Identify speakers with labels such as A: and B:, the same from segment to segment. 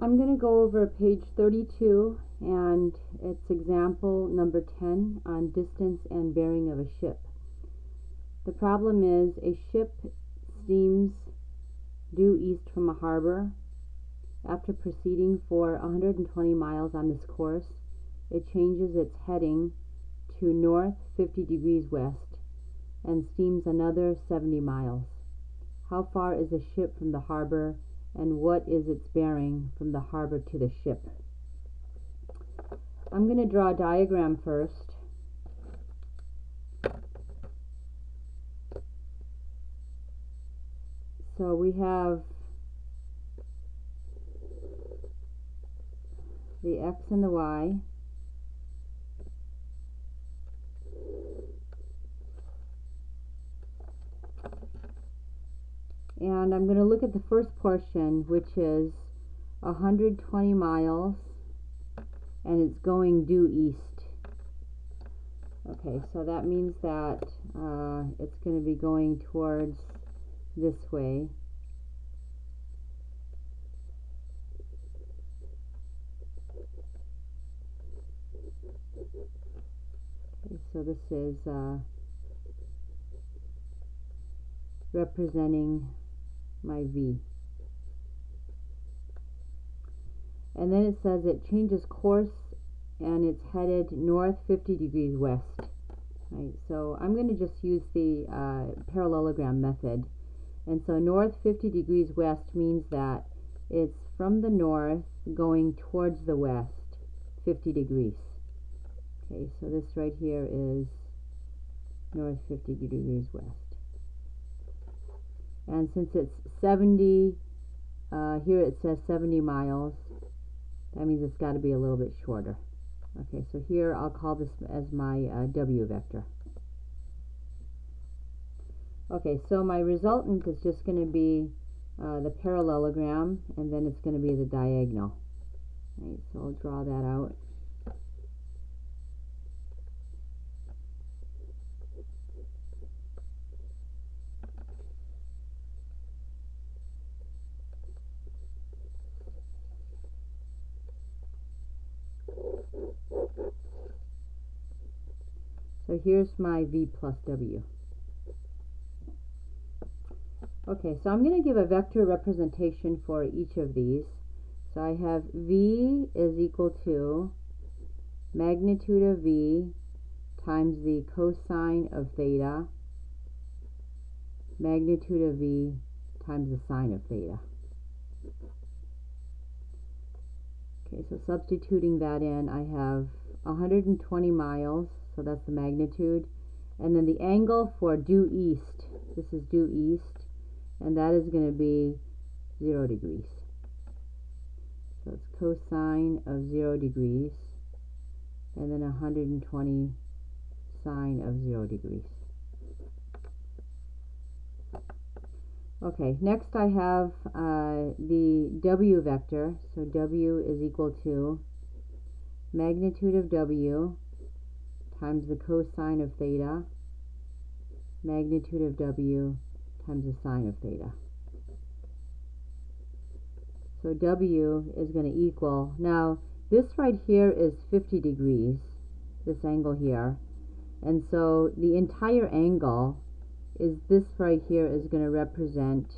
A: I'm going to go over page 32 and it's example number 10 on distance and bearing of a ship. The problem is a ship steams due east from a harbor. After proceeding for 120 miles on this course, it changes its heading to north 50 degrees west and steams another 70 miles. How far is the ship from the harbor, and what is its bearing from the harbor to the ship? I'm going to draw a diagram first. So we have the X and the Y. And I'm going to look at the first portion, which is 120 miles, and it's going due east. Okay, so that means that it's going to be going towards this way. Okay, so this is representing my V. And then it says it changes course and it's headed north 50 degrees west. Right, so I'm going to just use the parallelogram method. And so north 50 degrees west means that it's from the north going towards the west 50 degrees. Okay, so this right here is north 50 degrees west. And since it's 70, here it says 70 miles, that means it's got to be a little bit shorter. Okay, so here I'll call this as my W vector. Okay, so my resultant is just going to be the parallelogram, and then it's going to be the diagonal. Right, so I'll draw that out. So here's my V plus W. Okay, so I'm going to give a vector representation for each of these. So I have V is equal to magnitude of V times the cosine of theta, magnitude of V times the sine of theta. Okay, so substituting that in, I have 120 miles, so that's the magnitude, and then the angle for due east, this is due east, and that is going to be 0 degrees. So it's cosine of 0 degrees, and then 120 sine of 0 degrees. Okay, next I have the W vector. So W is equal to magnitude of W times the cosine of theta, magnitude of W times the sine of theta. So W is going to equal, now this right here is 50 degrees, this angle here, and so the entire angle is this right here is going to represent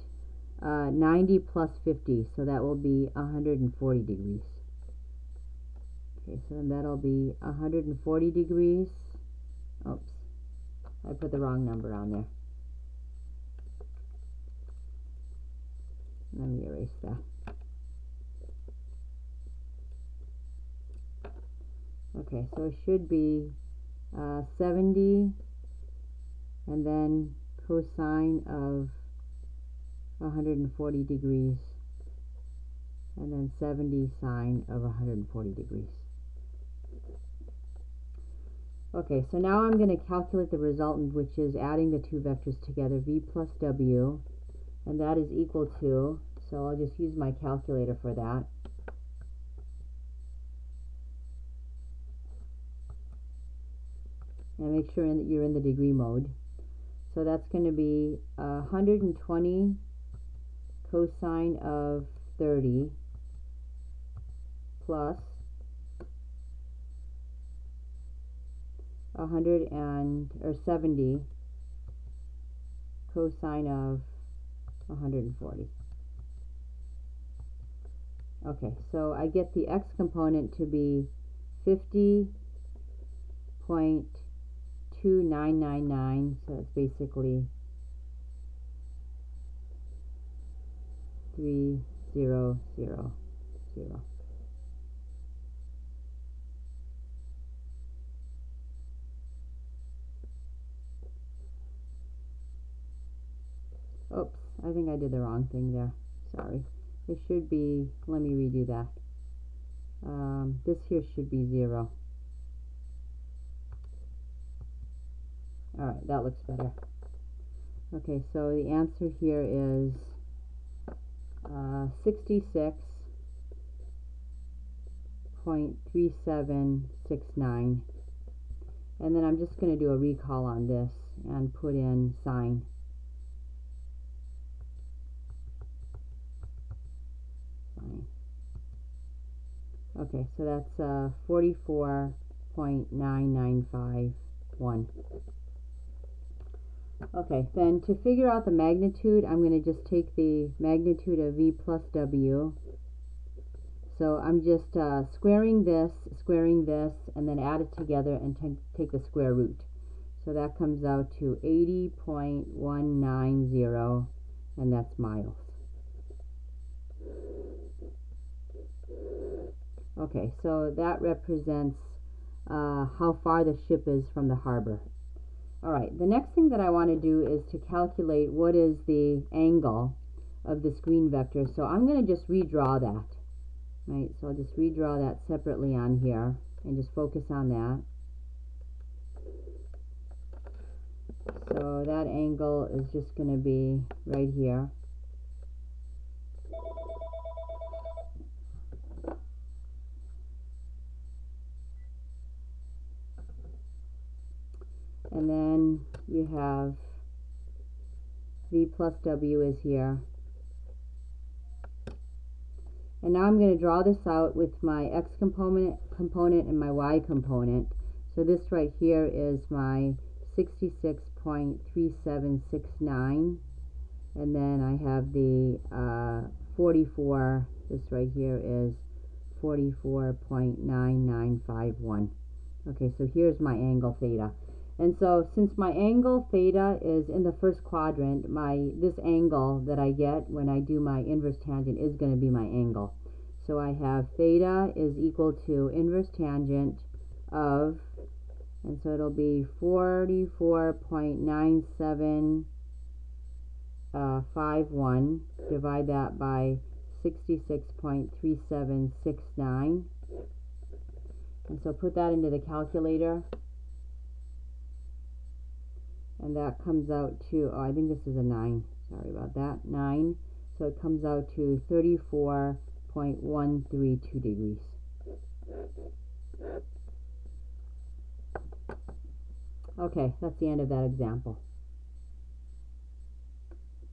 A: 90 plus 50, so that will be 140 degrees. Okay, so then that'll be 140 degrees. Oops, I put the wrong number on there. Let me erase that. Okay, so it should be 70 and then cosine of 140 degrees and then 70 sine of 140 degrees. Okay, so now I'm going to calculate the resultant, which is adding the two vectors together, V plus W, and that is equal to, so I'll just use my calculator for that. And make sure that you're in the degree mode. So that's going to be 120 cosine of 30 plus 70 cosine of 140. Okay, so I get the x component to be 50.2999, so it's basically 3000. Oops, I think I did the wrong thing there. Sorry. It should be, let me redo that. This here should be 0. Alright, that looks better. Okay, so the answer here is 66.3769. And then I'm just going to do a recall on this and put in sine. Okay, so that's 44.9951. Okay, then to figure out the magnitude, I'm going to just take the magnitude of V plus W. So I'm just squaring this, and then add it together and take the square root. So that comes out to 80.190, and that's miles. Okay, so that represents how far the ship is from the harbor. Alright, the next thing that I want to do is to calculate what is the angle of this green vector. So I'm going to just redraw that. Right, so I'll just redraw that separately on here and just focus on that. So that angle is just going to be right here. And then you have V plus W is here. And now I'm going to draw this out with my x component and my y component. So this right here is my 66.3769, and then I have the 44, this right here is 44.9951. Okay, so here's my angle theta. And so since my angle theta is in the first quadrant, this angle that I get when I do my inverse tangent is going to be my angle. So I have theta is equal to inverse tangent of, and so it'll be 44.9751. Divide that by 66.3769. And so put that into the calculator. And that comes out to, oh, I think this is a 9. Sorry about that. 9. So it comes out to 34.132 degrees. Okay, that's the end of that example.